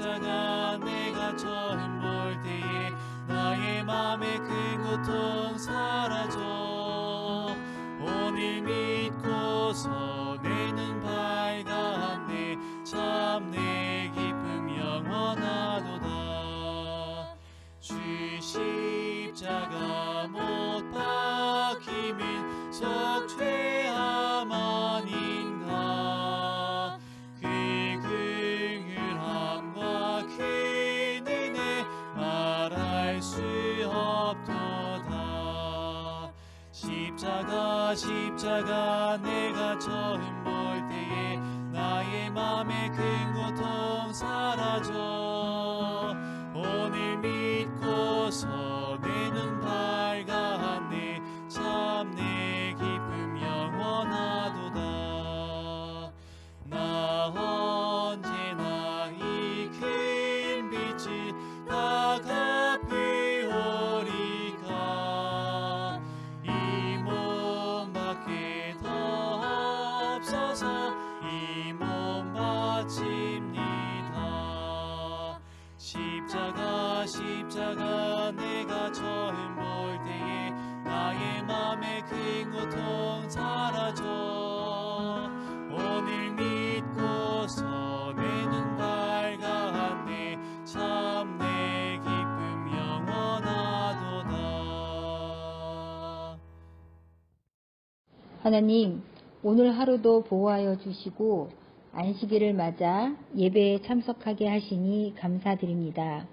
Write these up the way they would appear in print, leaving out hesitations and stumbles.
십자가 내가 처음 볼 때에 나의 맘의 큰 고통 사라져 오늘 믿고서 내 눈 밝았네 참 내 기쁨 영원하도다 주 십자가 못 박힘은 속죄함 아닌가 그 긍휼함과 그 은혜 말할 수 없도다 십자가 내가 처음 볼 때에 나의 맘의 큰 고통 사라져 오늘 믿고서 내 눈 밝았네 참 내 기쁨 영원하도다 나 언제나 이 큰 빛을 다 갚으오리까 이 몸밖에 더 없어서 이 몸 바칩니다 십자가 내가 처음 볼 때에 나의 맘의 큰 고통 사라져 오늘 믿고서 내 눈 밝았네 참 내 기쁨 영원하도다 하나님, 오늘 하루도 보호하여 주시고 안식일을 맞아 예배에 참석하게 하시니 감사드립니다.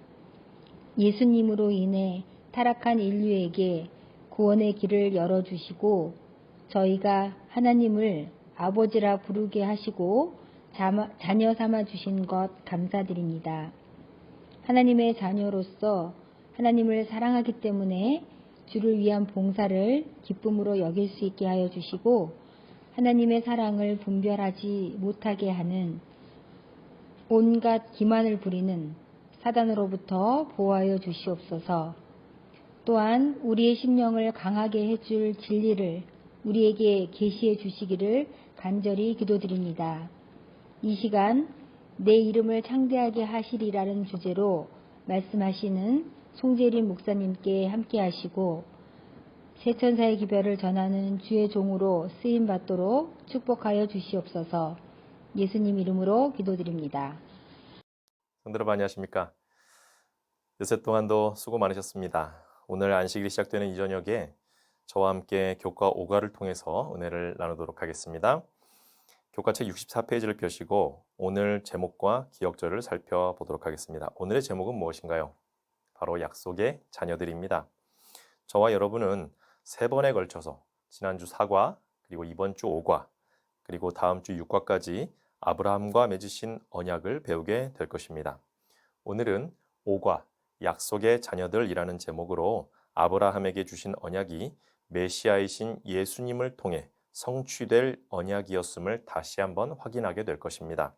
예수님으로 인해 타락한 인류에게 구원의 길을 열어주시고 저희가 하나님을 아버지라 부르게 하시고 자녀 삼아 주신 것 감사드립니다. 하나님의 자녀로서 하나님을 사랑하기 때문에 주를 위한 봉사를 기쁨으로 여길 수 있게 하여 주시고 하나님의 사랑을 분별하지 못하게 하는 온갖 기만을 부리는 사단으로부터 보호하여 주시옵소서. 또한 우리의 심령을 강하게 해줄 진리를 우리에게 계시해 주시기를 간절히 기도드립니다. 이 시간 내 이름을 창대하게 하시리라는 주제로 말씀하시는 송재림 목사님께 함께 하시고 세천사의 기별을 전하는 주의 종으로 쓰임 받도록 축복하여 주시옵소서. 예수님 이름으로 기도드립니다. 성도 여러분 안녕하십니까? 요새 동안도 수고 많으셨습니다. 오늘 안식일이 시작되는 이 저녁에 저와 함께 교과 5과를 통해서 은혜를 나누도록 하겠습니다. 교과책 64페이지를 펴시고 오늘 제목과 기억절을 살펴보도록 하겠습니다. 오늘의 제목은 무엇인가요? 바로 약속의 자녀들입니다. 저와 여러분은 3번에 걸쳐서 지난주 4과 그리고 이번 주 5과 그리고 다음 주 6과까지 아브라함과 맺으신 언약을 배우게 될 것입니다. 오늘은 5과 약속의 자녀들이라는 제목으로 아브라함에게 주신 언약이 메시아이신 예수님을 통해 성취될 언약이었음을 다시 한번 확인하게 될 것입니다.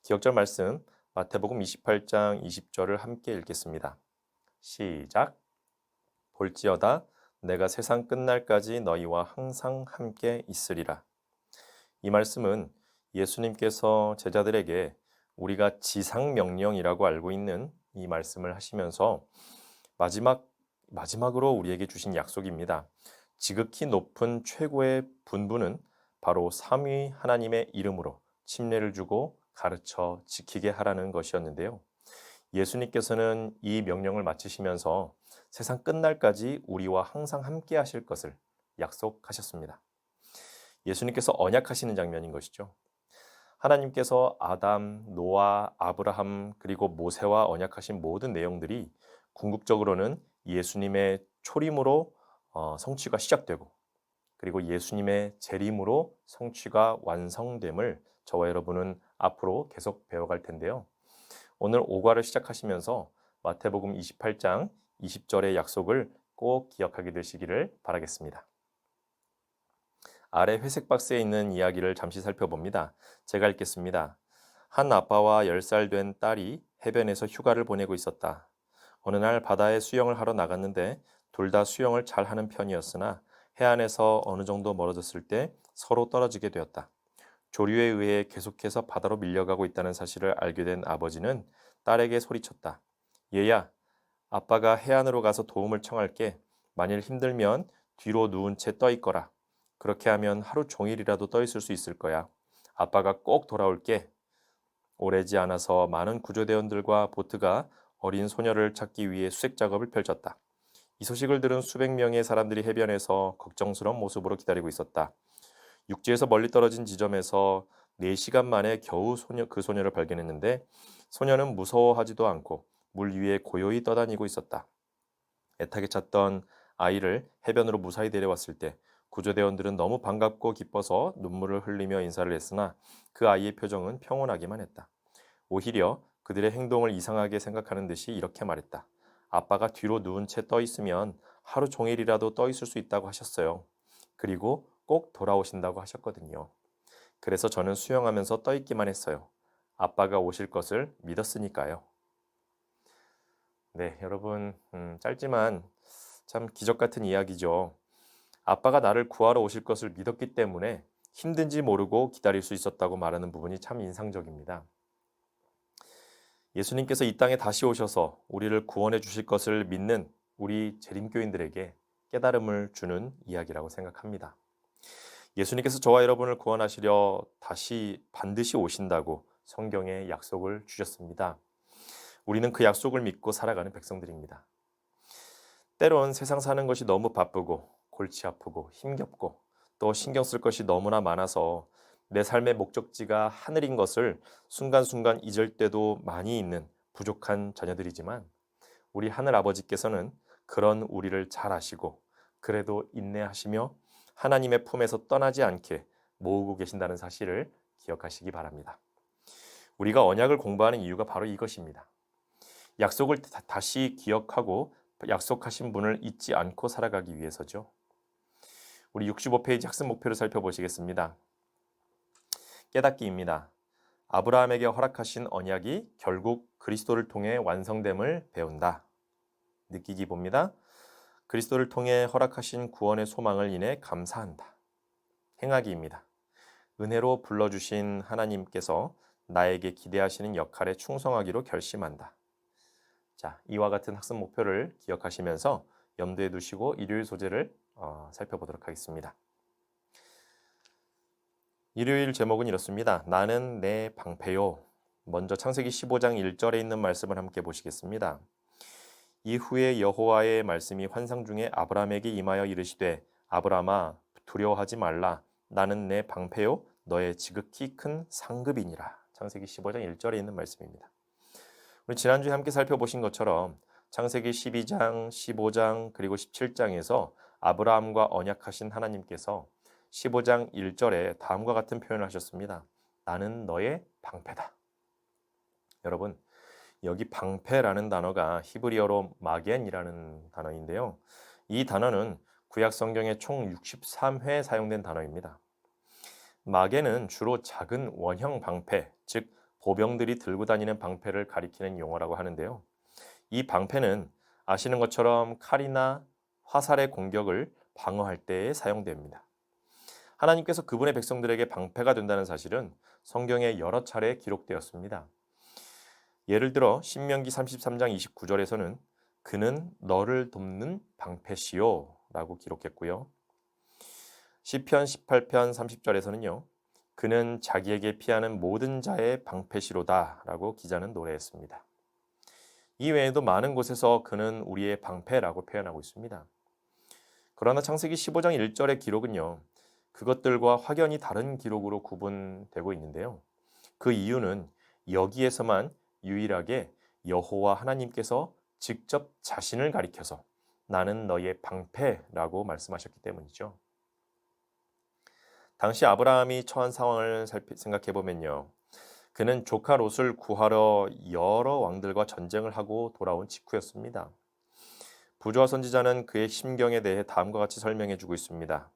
기억절 말씀 마태복음 28장 20절을 함께 읽겠습니다. 시작. 볼지어다 내가 세상 끝날까지 너희와 항상 함께 있으리라. 이 말씀은 예수님께서 제자들에게 우리가 지상명령이라고 알고 있는 이 말씀을 하시면서 마지막으로 우리에게 주신 약속입니다. 지극히 높은 최고의 분부는 바로 삼위 하나님의 이름으로 침례를 주고 가르쳐 지키게 하라는 것이었는데요. 예수님께서는 이 명령을 마치시면서 세상 끝날까지 우리와 항상 함께 하실 것을 약속하셨습니다. 예수님께서 언약하시는 장면인 것이죠. 하나님께서 아담, 노아, 아브라함 그리고 모세와 언약하신 모든 내용들이 궁극적으로는 예수님의 초림으로 성취가 시작되고 그리고 예수님의 재림으로 성취가 완성됨을 저와 여러분은 앞으로 계속 배워갈 텐데요. 오늘 5과를 시작하시면서 마태복음 28장 20절의 약속을 꼭 기억하게 되시기를 바라겠습니다. 아래 회색 박스에 있는 이야기를 잠시 살펴봅니다. 제가 읽겠습니다. 한 아빠와 10살 된 딸이 해변에서 휴가를 보내고 있었다. 어느 날 바다에 수영을 하러 나갔는데 둘 다 수영을 잘하는 편이었으나 해안에서 어느 정도 멀어졌을 때 서로 떨어지게 되었다. 조류에 의해 계속해서 바다로 밀려가고 있다는 사실을 알게 된 아버지는 딸에게 소리쳤다. 얘야, 아빠가 해안으로 가서 도움을 청할게. 만일 힘들면 뒤로 누운 채 떠 있거라. 그렇게 하면 하루 종일이라도 떠 있을 수 있을 거야. 아빠가 꼭 돌아올게. 오래지 않아서 많은 구조대원들과 보트가 어린 소녀를 찾기 위해 수색 작업을 펼쳤다. 이 소식을 들은 수백 명의 사람들이 해변에서 걱정스러운 모습으로 기다리고 있었다. 육지에서 멀리 떨어진 지점에서 4시간 만에 겨우 그 소녀를 발견했는데 소녀는 무서워하지도 않고 물 위에 고요히 떠다니고 있었다. 애타게 찾던 아이를 해변으로 무사히 데려왔을 때 구조대원들은 너무 반갑고 기뻐서 눈물을 흘리며 인사를 했으나 그 아이의 표정은 평온하기만 했다. 오히려 그들의 행동을 이상하게 생각하는 듯이 이렇게 말했다. 아빠가 뒤로 누운 채 떠 있으면 하루 종일이라도 떠 있을 수 있다고 하셨어요. 그리고 꼭 돌아오신다고 하셨거든요. 그래서 저는 수영하면서 떠 있기만 했어요. 아빠가 오실 것을 믿었으니까요. 네, 여러분, 짧지만 참 기적 같은 이야기죠. 아빠가 나를 구하러 오실 것을 믿었기 때문에 힘든지 모르고 기다릴 수 있었다고 말하는 부분이 참 인상적입니다. 예수님께서 이 땅에 다시 오셔서 우리를 구원해 주실 것을 믿는 우리 재림교인들에게 깨달음을 주는 이야기라고 생각합니다. 예수님께서 저와 여러분을 구원하시려 다시 반드시 오신다고 성경에 약속을 주셨습니다. 우리는 그 약속을 믿고 살아가는 백성들입니다. 때론 세상 사는 것이 너무 바쁘고 골치 아프고 힘겹고 또 신경 쓸 것이 너무나 많아서 내 삶의 목적지가 하늘인 것을 순간순간 잊을 때도 많이 있는 부족한 자녀들이지만 우리 하늘 아버지께서는 그런 우리를 잘 아시고 그래도 인내하시며 하나님의 품에서 떠나지 않게 모으고 계신다는 사실을 기억하시기 바랍니다. 우리가 언약을 공부하는 이유가 바로 이것입니다. 약속을 다시 기억하고 약속하신 분을 잊지 않고 살아가기 위해서죠. 우리 65페이지 학습 목표를 살펴보시겠습니다. 깨닫기입니다. 아브라함에게 허락하신 언약이 결국 그리스도를 통해 완성됨을 배운다. 느끼기 봅니다. 그리스도를 통해 허락하신 구원의 소망을 인해 감사한다. 행하기입니다. 은혜로 불러주신 하나님께서 나에게 기대하시는 역할에 충성하기로 결심한다. 자, 이와 같은 학습 목표를 기억하시면서 염두에 두시고 일요일 소재를 살펴보도록 하겠습니다. 일요일 제목은 이렇습니다. 나는 내 방패요. 먼저 창세기 15장 1절에 있는 말씀을 함께 보시겠습니다. 이후에 여호와의 말씀이 환상 중에 아브라함에게 임하여 이르시되 아브라함아 두려워하지 말라. 나는 내 방패요 너의 지극히 큰 상급이니라. 창세기 15장 1절에 있는 말씀입니다. 우리 지난주에 함께 살펴보신 것처럼 창세기 12장, 15장 그리고 17장에서 아브라함과 언약하신 하나님께서 15장 1절에 다음과 같은 표현을 하셨습니다. 나는 너의 방패다. 여러분, 여기 방패라는 단어가 히브리어로 마겐이라는 단어인데요. 이 단어는 구약 성경에 총 63회 사용된 단어입니다. 마겐은 주로 작은 원형 방패, 즉 보병들이 들고 다니는 방패를 가리키는 용어라고 하는데요. 이 방패는 아시는 것처럼 칼이나 화살의 공격을 방어할 때에 사용됩니다. 하나님께서 그분의 백성들에게 방패가 된다는 사실은 성경에 여러 차례 기록되었습니다. 예를 들어 신명기 33장 29절에서는 그는 너를 돕는 방패시요 라고 기록했고요. 시편 18편 30절에서는요. 그는 자기에게 피하는 모든 자의 방패시로다 라고 기자는 노래했습니다. 이 외에도 많은 곳에서 그는 우리의 방패라고 표현하고 있습니다. 그러나 창세기 15장 1절의 기록은요. 그것들과 확연히 다른 기록으로 구분되고 있는데요. 그 이유는 여기에서만 유일하게 여호와 하나님께서 직접 자신을 가리켜서 나는 너의 방패라고 말씀하셨기 때문이죠. 당시 아브라함이 처한 상황을 생각해 보면요. 그는 조카 롯을 구하러 여러 왕들과 전쟁을 하고 돌아온 직후였습니다. 부조와 선지자는 그의 심경에 대해 다음과 같이 설명해 주고 있습니다.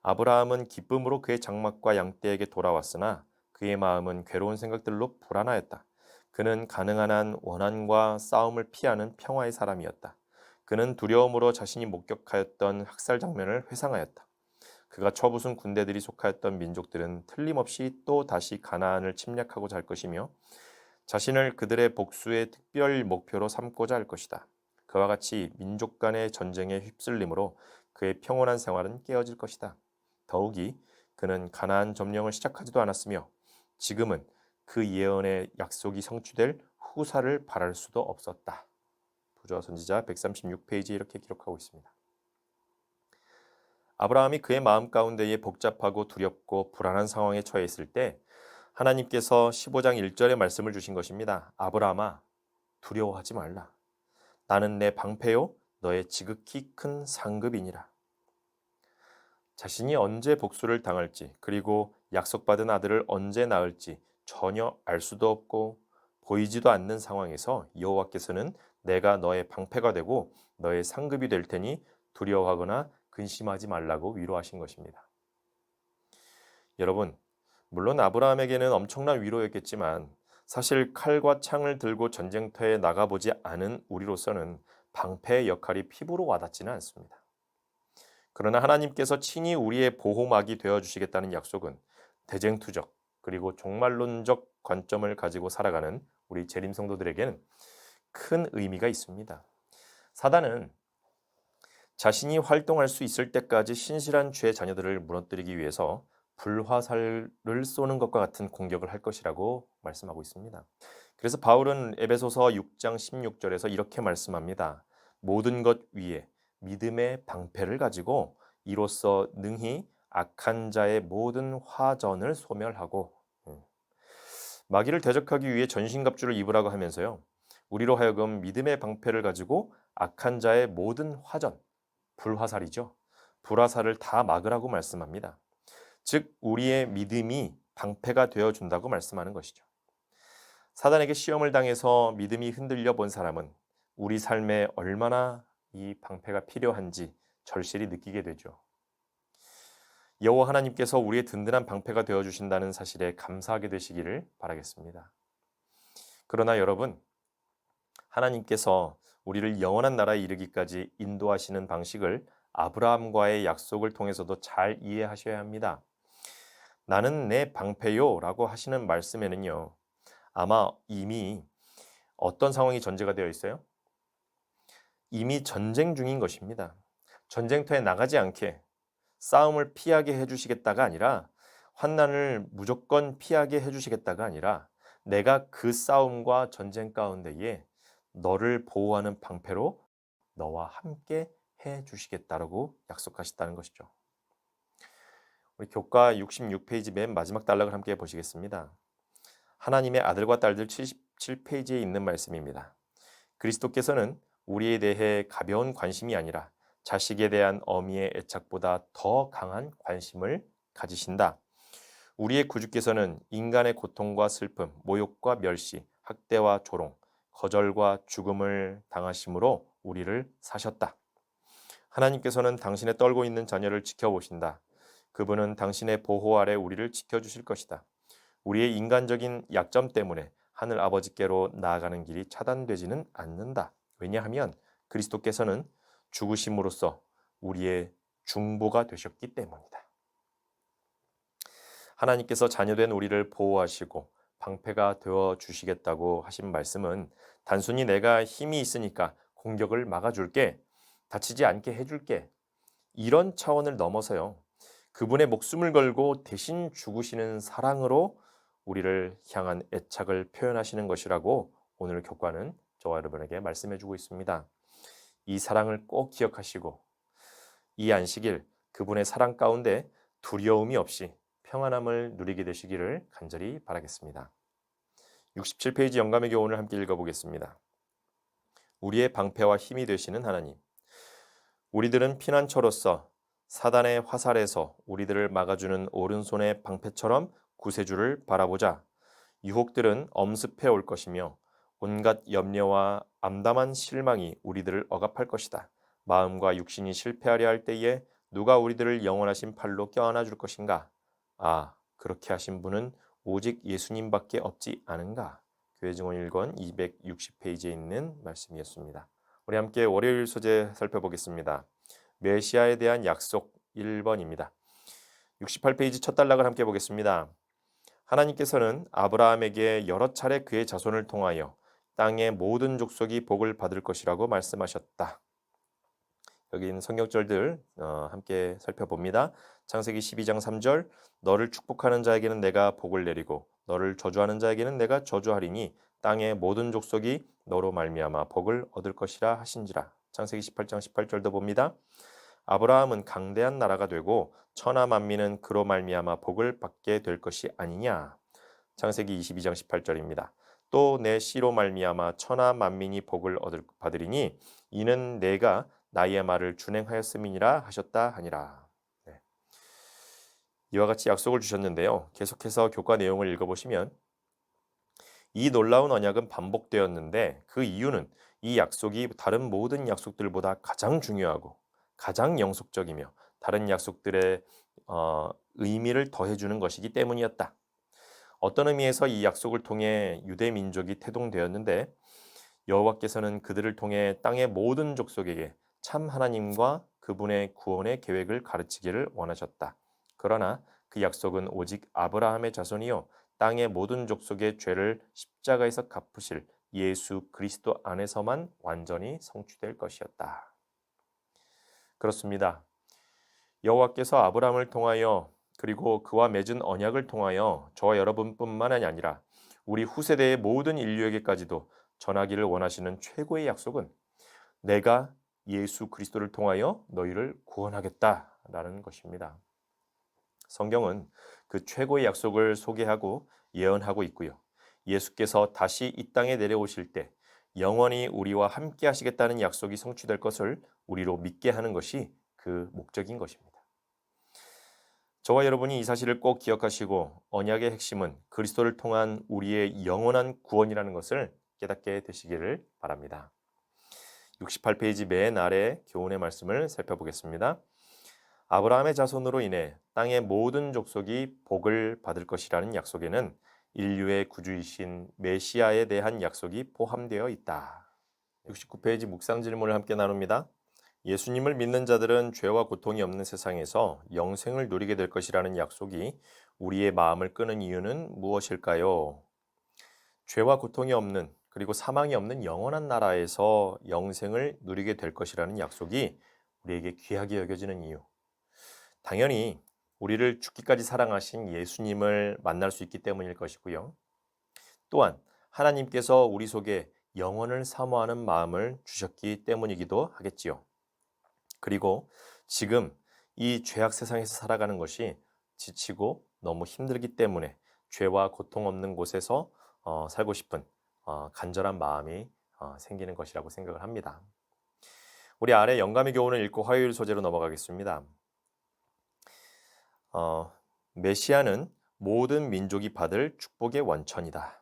아브라함은 기쁨으로 그의 장막과 양떼에게 돌아왔으나 그의 마음은 괴로운 생각들로 불안하였다. 그는 가능한 한 원한과 싸움을 피하는 평화의 사람이었다. 그는 두려움으로 자신이 목격하였던 학살 장면을 회상하였다. 그가 쳐부순 군대들이 속하였던 민족들은 틀림없이 또 다시 가나안을 침략하고자 할 것이며 자신을 그들의 복수의 특별 목표로 삼고자 할 것이다. 그와 같이 민족 간의 전쟁에 휩쓸림으로 그의 평온한 생활은 깨어질 것이다. 더욱이 그는 가나안 점령을 시작하지도 않았으며 지금은 그 예언의 약속이 성취될 후사를 바랄 수도 없었다. 부조 선지자 136페이지에 이렇게 기록하고 있습니다. 아브라함이 그의 마음 가운데에 복잡하고 두렵고 불안한 상황에 처해 있을 때 하나님께서 15장 1절의 말씀을 주신 것입니다. 아브라함아, 두려워하지 말라. 나는 내 방패요 너의 지극히 큰 상급이니라. 자신이 언제 복수를 당할지 그리고 약속받은 아들을 언제 낳을지 전혀 알 수도 없고 보이지도 않는 상황에서 여호와께서는 내가 너의 방패가 되고 너의 상급이 될 테니 두려워하거나 근심하지 말라고 위로하신 것입니다. 여러분, 물론 아브라함에게는 엄청난 위로였겠지만 사실 칼과 창을 들고 전쟁터에 나가보지 않은 우리로서는 방패의 역할이 피부로 와닿지는 않습니다. 그러나 하나님께서 친히 우리의 보호막이 되어주시겠다는 약속은 대쟁투적 그리고 종말론적 관점을 가지고 살아가는 우리 재림 성도들에게는 큰 의미가 있습니다. 사단은 자신이 활동할 수 있을 때까지 신실한 주의 자녀들을 무너뜨리기 위해서 불화살을 쏘는 것과 같은 공격을 할 것이라고 말씀하고 있습니다. 그래서 바울은 에베소서 6장 16절에서 이렇게 말씀합니다. 모든 것 위에 믿음의 방패를 가지고 이로써 능히 악한 자의 모든 화전을 소멸하고 마귀를 대적하기 위해 전신갑주를 입으라고 하면서요. 우리로 하여금 믿음의 방패를 가지고 악한 자의 모든 화전, 불화살이죠. 불화살을 다 막으라고 말씀합니다. 즉 우리의 믿음이 방패가 되어준다고 말씀하는 것이죠. 사단에게 시험을 당해서 믿음이 흔들려 본 사람은 우리 삶에 얼마나 이 방패가 필요한지 절실히 느끼게 되죠. 여호와 하나님께서 우리의 든든한 방패가 되어주신다는 사실에 감사하게 되시기를 바라겠습니다. 그러나 여러분, 하나님께서 우리를 영원한 나라에 이르기까지 인도하시는 방식을 아브라함과의 약속을 통해서도 잘 이해하셔야 합니다. 나는 내 방패요 라고 하시는 말씀에는요. 아마 이미 어떤 상황이 전제가 되어 있어요? 이미 전쟁 중인 것입니다. 전쟁터에 나가지 않게 싸움을 피하게 해주시겠다가 아니라 환난을 무조건 피하게 해주시겠다가 아니라 내가 그 싸움과 전쟁 가운데에 너를 보호하는 방패로 너와 함께 해주시겠다라고 약속하셨다는 것이죠. 우리 교과 66페이지 맨 마지막 단락을 함께 보시겠습니다. 하나님의 아들과 딸들 77페이지에 있는 말씀입니다. 그리스도께서는 우리에 대해 가벼운 관심이 아니라 자식에 대한 어미의 애착보다 더 강한 관심을 가지신다. 우리의 구주께서는 인간의 고통과 슬픔, 모욕과 멸시, 학대와 조롱, 거절과 죽음을 당하심으로 우리를 사셨다. 하나님께서는 당신의 떨고 있는 자녀를 지켜보신다. 그분은 당신의 보호 아래 우리를 지켜주실 것이다. 우리의 인간적인 약점 때문에 하늘 아버지께로 나아가는 길이 차단되지는 않는다. 왜냐하면 그리스도께서는 죽으심으로써 우리의 중보가 되셨기 때문이다. 하나님께서 자녀된 우리를 보호하시고 방패가 되어 주시겠다고 하신 말씀은 단순히 내가 힘이 있으니까 공격을 막아줄게, 다치지 않게 해줄게, 이런 차원을 넘어서요. 그분의 목숨을 걸고 대신 죽으시는 사랑으로 우리를 향한 애착을 표현하시는 것이라고 오늘 교과는 저와 여러분에게 말씀해주고 있습니다. 이 사랑을 꼭 기억하시고 이 안식일 그분의 사랑 가운데 두려움이 없이 평안함을 누리게 되시기를 간절히 바라겠습니다. 67페이지 영감의 교훈을 함께 읽어보겠습니다. 우리의 방패와 힘이 되시는 하나님, 우리들은 피난처로서 사단의 화살에서 우리들을 막아주는 오른손의 방패처럼 구세주를 바라보자. 유혹들은 엄습해 올 것이며 온갖 염려와 암담한 실망이 우리들을 억압할 것이다. 마음과 육신이 실패하려 할 때에 누가 우리들을 영원하신 팔로 껴안아 줄 것인가? 아, 그렇게 하신 분은 오직 예수님밖에 없지 않은가? 교회 증언 1권 260페이지에 있는 말씀이었습니다. 우리 함께 월요일 소재 살펴보겠습니다. 메시아에 대한 약속 1번입니다. 68페이지 첫 단락을 함께 보겠습니다. 하나님께서는 아브라함에게 여러 차례 그의 자손을 통하여 땅의 모든 족속이 복을 받을 것이라고 말씀하셨다. 여기 있는 성경절들 함께 살펴봅니다. 창세기 12장 3절, 너를 축복하는 자에게는 내가 복을 내리고 너를 저주하는 자에게는 내가 저주하리니 땅의 모든 족속이 너로 말미암아 복을 얻을 것이라 하신지라. 창세기 18장 18절도 봅니다. 아브라함은 강대한 나라가 되고 천하 만민은 그로 말미암아 복을 받게 될 것이 아니냐. 창세기 22장 18절입니다. 또 내 씨로 말미암아 천하 만민이 복을 받으리니 이는 내가 나의 말을 준행하였음이니라 하셨다 하니라. 네. 이와 같이 약속을 주셨는데요. 계속해서 교과 내용을 읽어보시면 이 놀라운 언약은 반복되었는데 그 이유는 이 약속이 다른 모든 약속들보다 가장 중요하고 가장 영속적이며 다른 약속들의 의미를 더해주는 것이기 때문이었다. 어떤 의미에서 이 약속을 통해 유대 민족이 태동되었는데 여호와께서는 그들을 통해 땅의 모든 족속에게 참 하나님과 그분의 구원의 계획을 가르치기를 원하셨다. 그러나 그 약속은 오직 아브라함의 자손이요 땅의 모든 족속의 죄를 십자가에서 갚으실 예수 그리스도 안에서만 완전히 성취될 것이었다. 그렇습니다. 여호와께서 아브라함을 통하여 그리고 그와 맺은 언약을 통하여 저와 여러분뿐만 아니라 우리 후세대의 모든 인류에게까지도 전하기를 원하시는 최고의 약속은 내가 예수 그리스도를 통하여 너희를 구원하겠다라는 것입니다. 성경은 그 최고의 약속을 소개하고 예언하고 있고요. 예수께서 다시 이 땅에 내려오실 때 영원히 우리와 함께 하시겠다는 약속이 성취될 것을 우리로 믿게 하는 것이 그 목적인 것입니다. 저와 여러분이 이 사실을 꼭 기억하시고 언약의 핵심은 그리스도를 통한 우리의 영원한 구원이라는 것을 깨닫게 되시기를 바랍니다. 68페이지 맨 아래 교훈의 말씀을 살펴보겠습니다. 아브라함의 자손으로 인해 땅의 모든 족속이 복을 받을 것이라는 약속에는 인류의 구주이신 메시아에 대한 약속이 포함되어 있다. 69페이지 묵상 질문을 함께 나눕니다. 예수님을 믿는 자들은 죄와 고통이 없는 세상에서 영생을 누리게 될 것이라는 약속이 우리의 마음을 끄는 이유는 무엇일까요? 죄와 고통이 없는 그리고 사망이 없는 영원한 나라에서 영생을 누리게 될 것이라는 약속이 우리에게 귀하게 여겨지는 이유. 당연히 우리를 죽기까지 사랑하신 예수님을 만날 수 있기 때문일 것이고요. 또한 하나님께서 우리 속에 영원을 사모하는 마음을 주셨기 때문이기도 하겠지요. 그리고 지금 이 죄악 세상에서 살아가는 것이 지치고 너무 힘들기 때문에 죄와 고통 없는 곳에서 살고 싶은 간절한 마음이 생기는 것이라고 생각을 합니다. 우리 아래 영감의 교훈을 읽고 화요일 소재로 넘어가겠습니다. 메시아는 모든 민족이 받을 축복의 원천이다.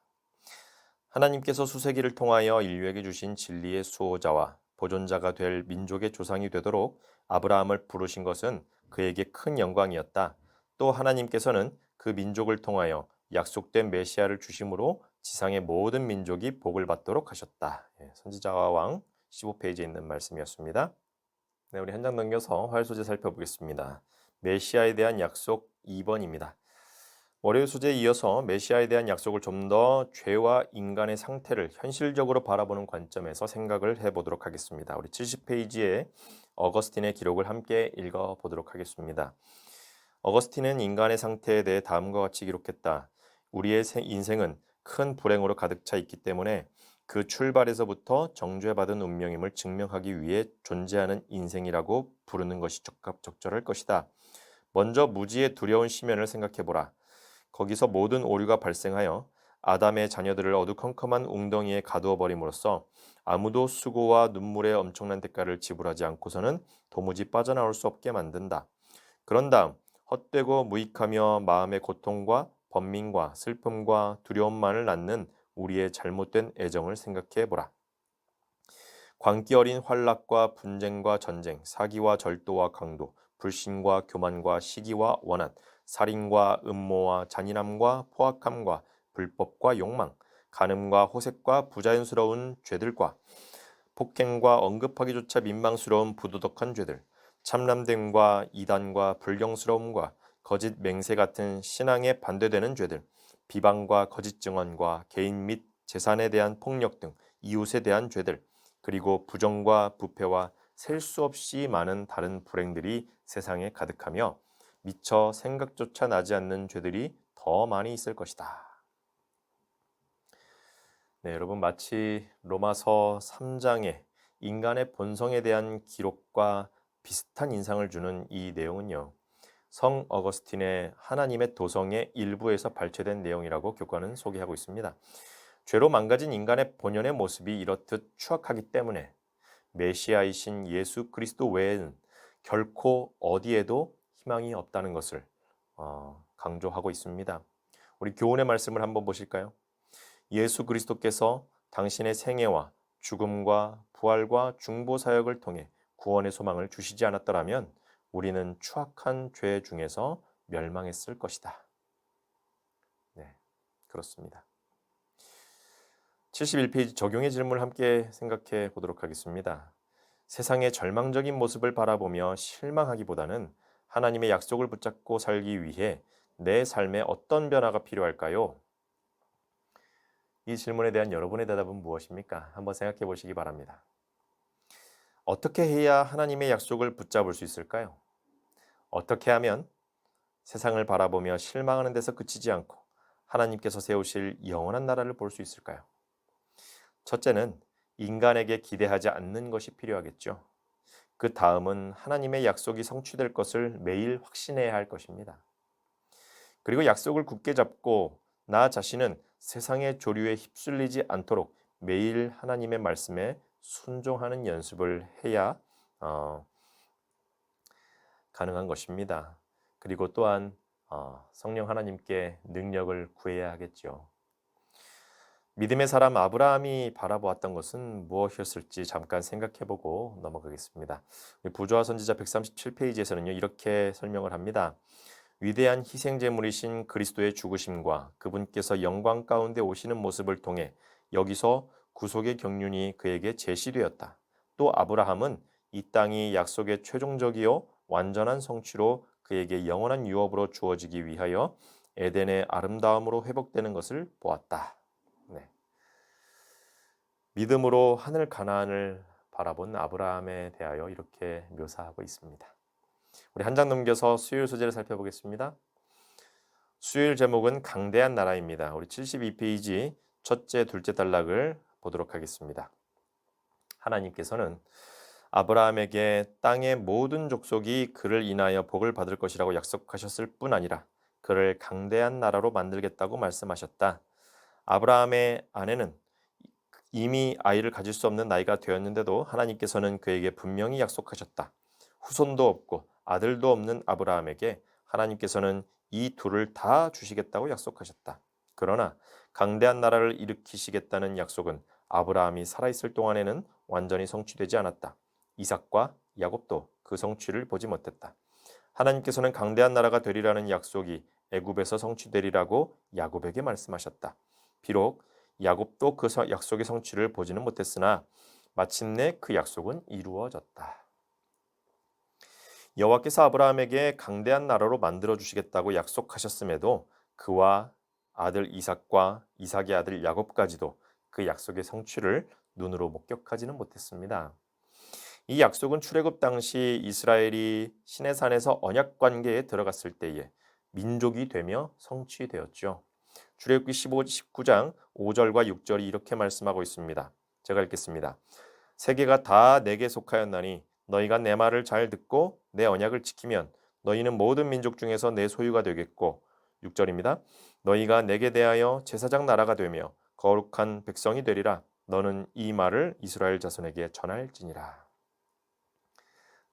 하나님께서 수세기를 통하여 인류에게 주신 진리의 수호자와 보존자가 될 민족의 조상이 되도록 아브라함을 부르신 것은 그에게 큰 영광이었다. 또 하나님께서는 그 민족을 통하여 약속된 메시아를 주심으로 지상의 모든 민족이 복을 받도록 하셨다. 선지자와 왕 15페이지에 있는 말씀이었습니다. 네, 우리 한 장 넘겨서 화요일 소재 살펴보겠습니다. 메시아에 대한 약속 2번입니다. 월요일 소재에 이어서 메시아에 대한 약속을 좀 더 죄와 인간의 상태를 현실적으로 바라보는 관점에서 생각을 해보도록 하겠습니다. 우리 70페이지에 어거스틴의 기록을 함께 읽어보도록 하겠습니다. 어거스틴은 인간의 상태에 대해 다음과 같이 기록했다. 우리의 인생은 큰 불행으로 가득 차 있기 때문에 그 출발에서부터 정죄받은 운명임을 증명하기 위해 존재하는 인생이라고 부르는 것이 적절할 것이다. 먼저 무지의 두려운 시면을 생각해보라. 거기서 모든 오류가 발생하여 아담의 자녀들을 어두컴컴한 웅덩이에 가두어 버림으로써 아무도 수고와 눈물의 엄청난 대가를 지불하지 않고서는 도무지 빠져나올 수 없게 만든다. 그런 다음 헛되고 무익하며 마음의 고통과 번민과 슬픔과 두려움만을 낳는 우리의 잘못된 애정을 생각해보라. 광기 어린 환락과 분쟁과 전쟁, 사기와 절도와 강도, 불신과 교만과 시기와 원한, 살인과 음모와 잔인함과 포악함과 불법과 욕망, 간음과 호색과 부자연스러운 죄들과 폭행과 언급하기조차 민망스러운 부도덕한 죄들, 참람됨과 이단과 불경스러움과 거짓 맹세 같은 신앙에 반대되는 죄들, 비방과 거짓 증언과 개인 및 재산에 대한 폭력 등 이웃에 대한 죄들, 그리고 부정과 부패와 셀 수 없이 많은 다른 불행들이 세상에 가득하며 미처 생각조차 나지 않는 죄들이 더 많이 있을 것이다. 네, 여러분 마치 로마서 3장의 인간의 본성에 대한 기록과 비슷한 인상을 주는 이 내용은요. 성 어거스틴의 하나님의 도성의 일부에서 발췌된 내용이라고 교과는 소개하고 있습니다. 죄로 망가진 인간의 본연의 모습이 이렇듯 추악하기 때문에 메시아이신 예수 그리스도 외에는 결코 어디에도 희망이 없다는 것을 강조하고 있습니다. 우리 교훈의 말씀을 한번 보실까요? 예수 그리스도께서 당신의 생애와 죽음과 부활과 중보 사역을 통해 구원의 소망을 주시지 않았더라면 우리는 추악한 죄 중에서 멸망했을 것이다. 네, 그렇습니다. 71페이지 적용의 질문을 함께 생각해 보도록 하겠습니다. 세상의 절망적인 모습을 바라보며 실망하기보다는 하나님의 약속을 붙잡고 살기 위해 내 삶에 어떤 변화가 필요할까요? 이 질문에 대한 여러분의 대답은 무엇입니까? 한번 생각해 보시기 바랍니다. 어떻게 해야 하나님의 약속을 붙잡을 수 있을까요? 어떻게 하면 세상을 바라보며 실망하는 데서 그치지 않고 하나님께서 세우실 영원한 나라를 볼 수 있을까요? 첫째는 인간에게 기대하지 않는 것이 필요하겠죠. 그 다음은 하나님의 약속이 성취될 것을 매일 확신해야 할 것입니다. 그리고 약속을 굳게 잡고 나 자신은 세상의 조류에 휩쓸리지 않도록 매일 하나님의 말씀에 순종하는 연습을 해야 가능한 것입니다. 그리고 또한 성령 하나님께 능력을 구해야 하겠죠. 믿음의 사람 아브라함이 바라보았던 것은 무엇이었을지 잠깐 생각해보고 넘어가겠습니다. 부조화 선지자 137페이지에서는요, 이렇게 설명을 합니다. 위대한 희생 제물이신 그리스도의 죽으심과 그분께서 영광 가운데 오시는 모습을 통해 여기서 구속의 경륜이 그에게 제시되었다. 또 아브라함은 이 땅이 약속의 최종적이요 완전한 성취로 그에게 영원한 유업으로 주어지기 위하여 에덴의 아름다움으로 회복되는 것을 보았다. 네. 믿음으로 하늘 가나안을 바라본 아브라함에 대하여 이렇게 묘사하고 있습니다. 우리 한 장 넘겨서 수요일 소재를 살펴보겠습니다. 수요일 제목은 강대한 나라입니다. 우리 72페이지 첫째, 둘째 단락을 보도록 하겠습니다. 하나님께서는 아브라함에게 땅의 모든 족속이 그를 인하여 복을 받을 것이라고 약속하셨을 뿐 아니라 그를 강대한 나라로 만들겠다고 말씀하셨다. 아브라함의 아내는 이미 아이를 가질 수 없는 나이가 되었는데도 하나님께서는 그에게 분명히 약속하셨다. 후손도 없고 아들도 없는 아브라함에게 하나님께서는 이 둘을 다 주시겠다고 약속하셨다. 그러나 강대한 나라를 일으키시겠다는 약속은 아브라함이 살아있을 동안에는 완전히 성취되지 않았다. 이삭과 야곱도 그 성취를 보지 못했다. 하나님께서는 강대한 나라가 되리라는 약속이 애굽에서 성취되리라고 야곱에게 말씀하셨다. 비록 야곱도 그 약속의 성취를 보지는 못했으나 마침내 그 약속은 이루어졌다. 여호와께서 아브라함에게 강대한 나라로 만들어 주시겠다고 약속하셨음에도 그와 아들 이삭과 이삭의 아들 야곱까지도 그 약속의 성취를 눈으로 목격하지는 못했습니다. 이 약속은 출애굽 당시 이스라엘이 시내산에서 언약 관계에 들어갔을 때에 민족이 되며 성취되었죠. 출애굽기 19장 5절과 6절이 이렇게 말씀하고 있습니다. 제가 읽겠습니다. 세계가 다 내게 속하였나니 너희가 내 말을 잘 듣고 내 언약을 지키면 너희는 모든 민족 중에서 내 소유가 되겠고 6절입니다. 너희가 내게 대하여 제사장 나라가 되며 거룩한 백성이 되리라. 너는 이 말을 이스라엘 자손에게 전할지니라.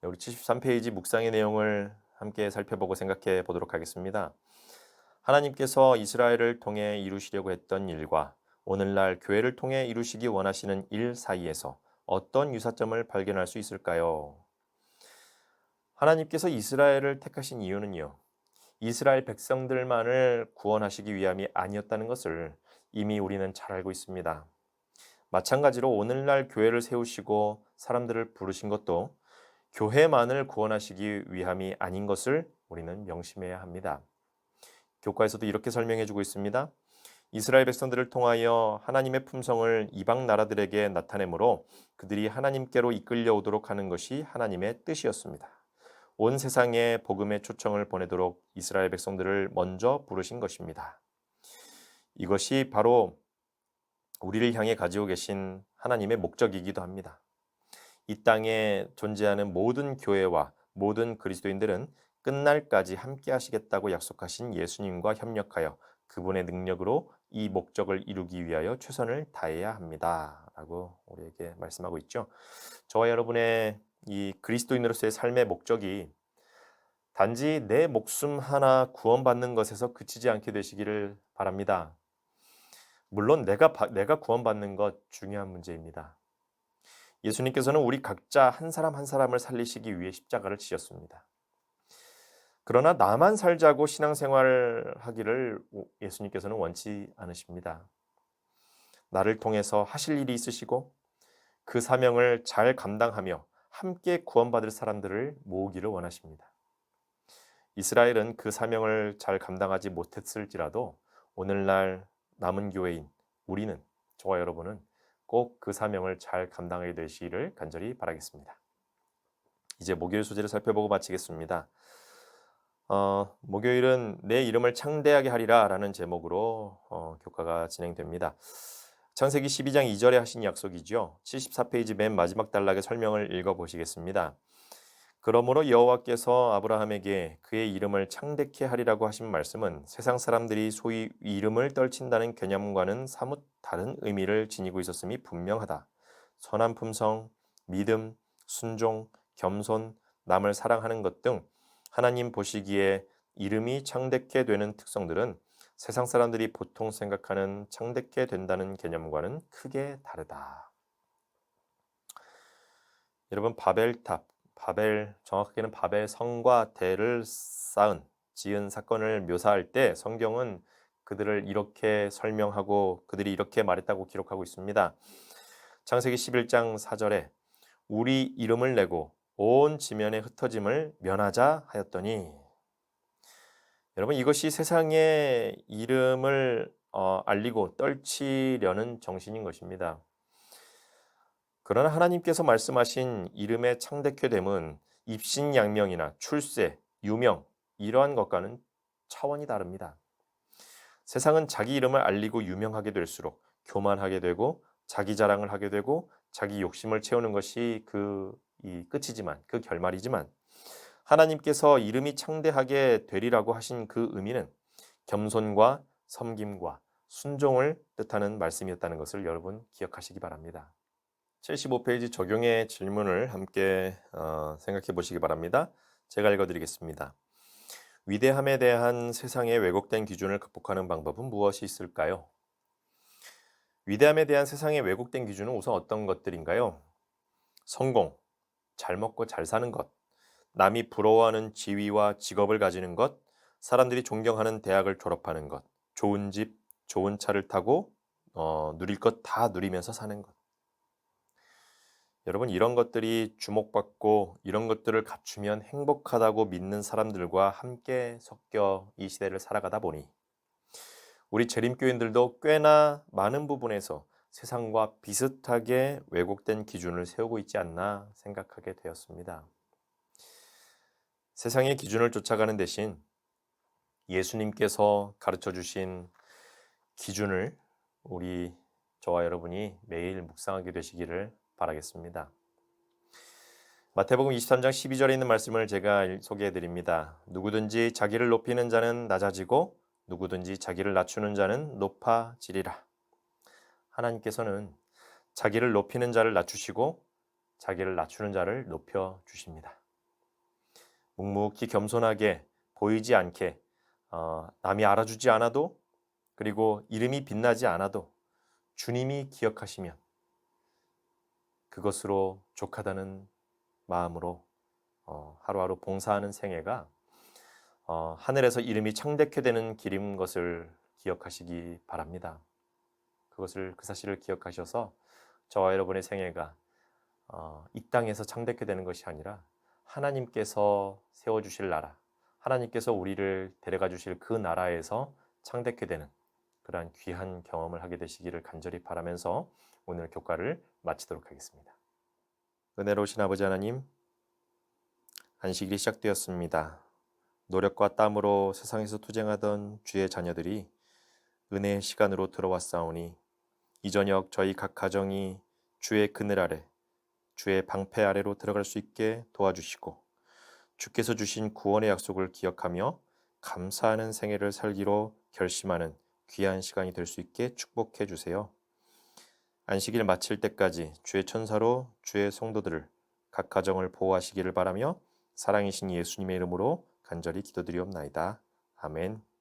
우리 73페이지 묵상의 내용을 함께 살펴보고 생각해 보도록 하겠습니다. 하나님께서 이스라엘을 통해 이루시려고 했던 일과 오늘날 교회를 통해 이루시기 원하시는 일 사이에서 어떤 유사점을 발견할 수 있을까요? 하나님께서 이스라엘을 택하신 이유는요, 이스라엘 백성들만을 구원하시기 위함이 아니었다는 것을 이미 우리는 잘 알고 있습니다. 마찬가지로 오늘날 교회를 세우시고 사람들을 부르신 것도 교회만을 구원하시기 위함이 아닌 것을 우리는 명심해야 합니다. 교과에서도 이렇게 설명해 주고 있습니다. 이스라엘 백성들을 통하여 하나님의 품성을 이방 나라들에게 나타내므로 그들이 하나님께로 이끌려 오도록 하는 것이 하나님의 뜻이었습니다. 온 세상에 복음의 초청을 보내도록 이스라엘 백성들을 먼저 부르신 것입니다. 이것이 바로 우리를 향해 가지고 계신 하나님의 목적이기도 합니다. 이 땅에 존재하는 모든 교회와 모든 그리스도인들은 끝날까지 함께 하시겠다고 약속하신 예수님과 협력하여 그분의 능력으로 이 목적을 이루기 위하여 최선을 다해야 합니다. 라고 우리에게 말씀하고 있죠. 저와 여러분의 이 그리스도인으로서의 삶의 목적이 단지 내 목숨 하나 구원받는 것에서 그치지 않게 되시기를 바랍니다. 물론 내가 구원받는 것 중요한 문제입니다. 예수님께서는 우리 각자 한 사람 한 사람을 살리시기 위해 십자가를 지셨습니다. 그러나 나만 살자고 신앙생활 하기를 예수님께서는 원치 않으십니다. 나를 통해서 하실 일이 있으시고 그 사명을 잘 감당하며 함께 구원받을 사람들을 모으기를 원하십니다. 이스라엘은 그 사명을 잘 감당하지 못했을지라도 오늘날 남은 교회인 우리는, 저와 여러분은 꼭 그 사명을 잘 감당하게 되시기를 간절히 바라겠습니다. 이제 목요일 소재를 살펴보고 마치겠습니다. 목요일은 내 이름을 창대하게 하리라 라는 제목으로 교과가 진행됩니다. 창세기 12장 2절에 하신 약속이죠. 74페이지 맨 마지막 단락의 설명을 읽어보시겠습니다. 그러므로 여호와께서 아브라함에게 그의 이름을 창대케 하리라고 하신 말씀은 세상 사람들이 소위 이름을 떨친다는 개념과는 사뭇 다른 의미를 지니고 있었음이 분명하다. 선한 품성, 믿음, 순종, 겸손, 남을 사랑하는 것 등 하나님 보시기에 이름이 창대케 되는 특성들은 세상 사람들이 보통 생각하는 창대케 된다는 개념과는 크게 다르다. 여러분, 정확하게는 바벨 성과 대를 지은 사건을 묘사할 때 성경은 그들을 이렇게 설명하고 그들이 이렇게 말했다고 기록하고 있습니다. 창세기 11장 4절에 우리 이름을 내고 온 지면에 흩어짐을 면하자 하였더니, 여러분, 이것이 세상의 이름을 알리고 떨치려는 정신인 것입니다. 그러나 하나님께서 말씀하신 이름의 창대케 됨은 입신양명이나 출세, 유명 이러한 것과는 차원이 다릅니다. 세상은 자기 이름을 알리고 유명하게 될수록 교만하게 되고 자기 자랑을 하게 되고 자기 욕심을 채우는 것이 이 끝이지만, 그 결말이지만, 하나님께서 이름이 창대하게 되리라고 하신 그 의미는 겸손과 섬김과 순종을 뜻하는 말씀이었다는 것을 여러분 기억하시기 바랍니다. 75페이지 적용의 질문을 함께 생각해 보시기 바랍니다. 제가 읽어드리겠습니다. 위대함에 대한 세상의 왜곡된 기준을 극복하는 방법은 무엇이 있을까요? 위대함에 대한 세상의 왜곡된 기준은 우선 어떤 것들인가요? 성공, 잘 먹고 잘 사는 것, 남이 부러워하는 지위와 직업을 가지는 것, 사람들이 존경하는 대학을 졸업하는 것, 좋은 집, 좋은 차를 타고 누릴 것 다 누리면서 사는 것. 여러분, 이런 것들이 주목받고 이런 것들을 갖추면 행복하다고 믿는 사람들과 함께 섞여 이 시대를 살아가다 보니 우리 재림교인들도 꽤나 많은 부분에서 세상과 비슷하게 왜곡된 기준을 세우고 있지 않나 생각하게 되었습니다. 세상의 기준을 쫓아가는 대신 예수님께서 가르쳐 주신 기준을 저와 여러분이 매일 묵상하게 되시기를 바라겠습니다. 마태복음 23장 12절에 있는 말씀을 제가 소개해 드립니다. 누구든지 자기를 높이는 자는 낮아지고 누구든지 자기를 낮추는 자는 높아지리라. 하나님께서는 자기를 높이는 자를 낮추시고 자기를 낮추는 자를 높여 주십니다. 묵묵히 겸손하게 보이지 않게 남이 알아주지 않아도, 그리고 이름이 빛나지 않아도 주님이 기억하시면 그것으로 족하다는 마음으로 하루하루 봉사하는 생애가 하늘에서 이름이 창대케 되는 길인 것을 기억하시기 바랍니다. 그 사실을 기억하셔서 저와 여러분의 생애가 이 땅에서 창대케 되는 것이 아니라 하나님께서 세워주실 나라, 하나님께서 우리를 데려가 주실 그 나라에서 창대케 되는 그러한 귀한 경험을 하게 되시기를 간절히 바라면서 오늘 교과를 마치도록 하겠습니다. 은혜로우신 아버지 하나님, 안식일이 시작되었습니다. 노력과 땀으로 세상에서 투쟁하던 주의 자녀들이 은혜의 시간으로 들어왔사오니 이 저녁 저희 각 가정이 주의 그늘 아래, 주의 방패 아래로 들어갈 수 있게 도와주시고 주께서 주신 구원의 약속을 기억하며 감사하는 생애를 살기로 결심하는 귀한 시간이 될 수 있게 축복해 주세요. 안식일 마칠 때까지 주의 천사로 주의 성도들을 각 가정을 보호하시기를 바라며 사랑이신 예수님의 이름으로 간절히 기도드리옵나이다. 아멘.